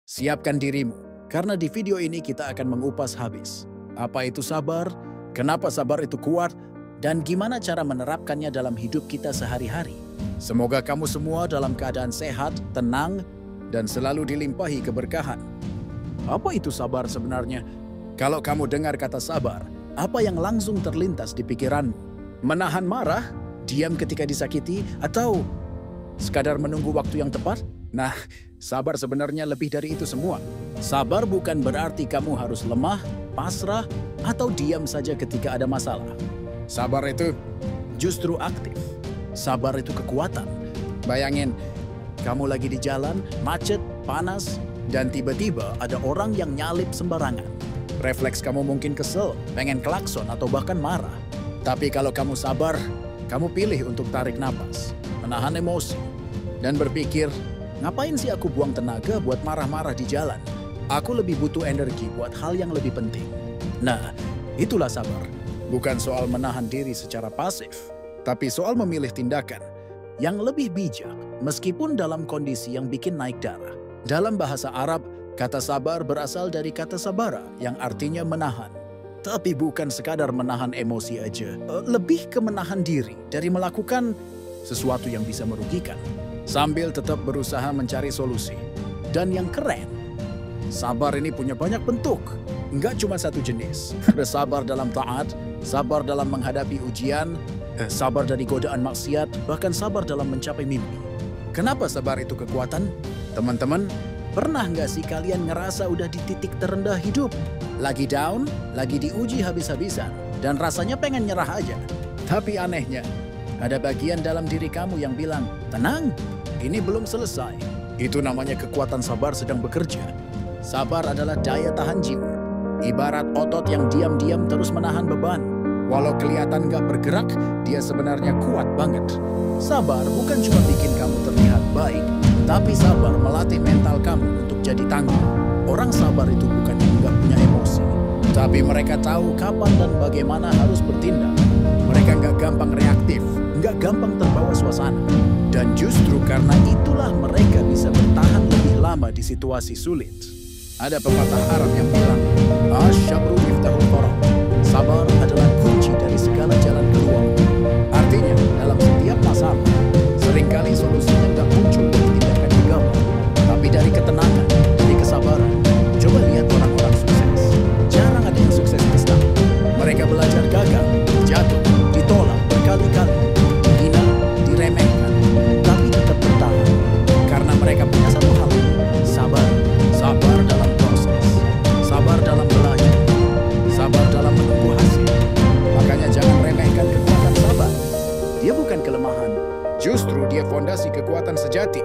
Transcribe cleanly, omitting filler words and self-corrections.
Siapkan dirimu, karena di video ini kita akan mengupas habis. Apa itu sabar, kenapa sabar itu kuat, dan gimana cara menerapkannya dalam hidup kita sehari-hari. Semoga kamu semua dalam keadaan sehat, tenang, dan selalu dilimpahi keberkahan. Apa itu sabar sebenarnya? Kalau kamu dengar kata sabar, apa yang langsung terlintas di pikiranmu? Menahan marah, diam ketika disakiti, atau sekadar menunggu waktu yang tepat? Nah, sabar sebenarnya lebih dari itu semua. Sabar bukan berarti kamu harus lemah, pasrah, atau diam saja ketika ada masalah. Sabar itu justru aktif. Sabar itu kekuatan. Bayangin, kamu lagi di jalan, macet, panas, dan tiba-tiba ada orang yang nyalip sembarangan. Refleks kamu mungkin kesel, pengen klakson, atau bahkan marah. Tapi kalau kamu sabar, kamu pilih untuk tarik napas, menahan emosi, dan berpikir, ngapain sih aku buang tenaga buat marah-marah di jalan? Aku lebih butuh energi buat hal yang lebih penting. Nah, itulah sabar. Bukan soal menahan diri secara pasif, tapi soal memilih tindakan yang lebih bijak meskipun dalam kondisi yang bikin naik darah. Dalam bahasa Arab, kata sabar berasal dari kata sabara yang artinya menahan. Tapi bukan sekadar menahan emosi aja. Lebih ke menahan diri dari melakukan sesuatu yang bisa merugikan, sambil tetap berusaha mencari solusi. Dan yang keren, sabar ini punya banyak bentuk. Nggak cuma satu jenis. Ada sabar dalam taat, sabar dalam menghadapi ujian, sabar dari godaan maksiat, bahkan sabar dalam mencapai mimpi. Kenapa sabar itu kekuatan? Teman-teman, pernah nggak sih kalian ngerasa udah di titik terendah hidup? Lagi down, lagi diuji habis-habisan, dan rasanya pengen nyerah aja. Tapi anehnya, ada bagian dalam diri kamu yang bilang, tenang, ini belum selesai. Itu namanya kekuatan sabar sedang bekerja. Sabar adalah daya tahan jiwa. Ibarat otot yang diam-diam terus menahan beban. Walau kelihatan nggak bergerak, dia sebenarnya kuat banget. Sabar bukan cuma bikin kamu terlihat baik, tapi sabar melatih mental kamu untuk jadi tangguh. Orang sabar itu bukan yang nggak punya emosi, tapi mereka tahu kapan dan bagaimana harus bertindak. Mereka nggak gampang reaktif, nggak gampang terbawa suasana. Dan justru karena itulah mereka bisa bertahan lebih lama di situasi sulit. Ada pepatah Arab yang bilang, "Asyabru miftahul farah." Sabar adalah kunci dari segala jalan keluar. Artinya, dalam setiap masalah, seringkali solusinya nggak muncul dari tindakan gegabah, tapi dari ketenangan, dari kesabaran. Coba lihat orang-orang sukses. Jarang ada yang sukses instan. Mereka belajar gagal, jatuh, ditolak berkali-kali, dihina, diremehkan, tapi tetap bertahan. Karena mereka punya satu hal, sabar. Sabar dalam proses, sabar dalam belajar, sabar dalam menunggu hasil. Makanya jangan remehkan kekuatan sabar. Dia bukan kelemahan, justru dia fondasi kekuatan sejati.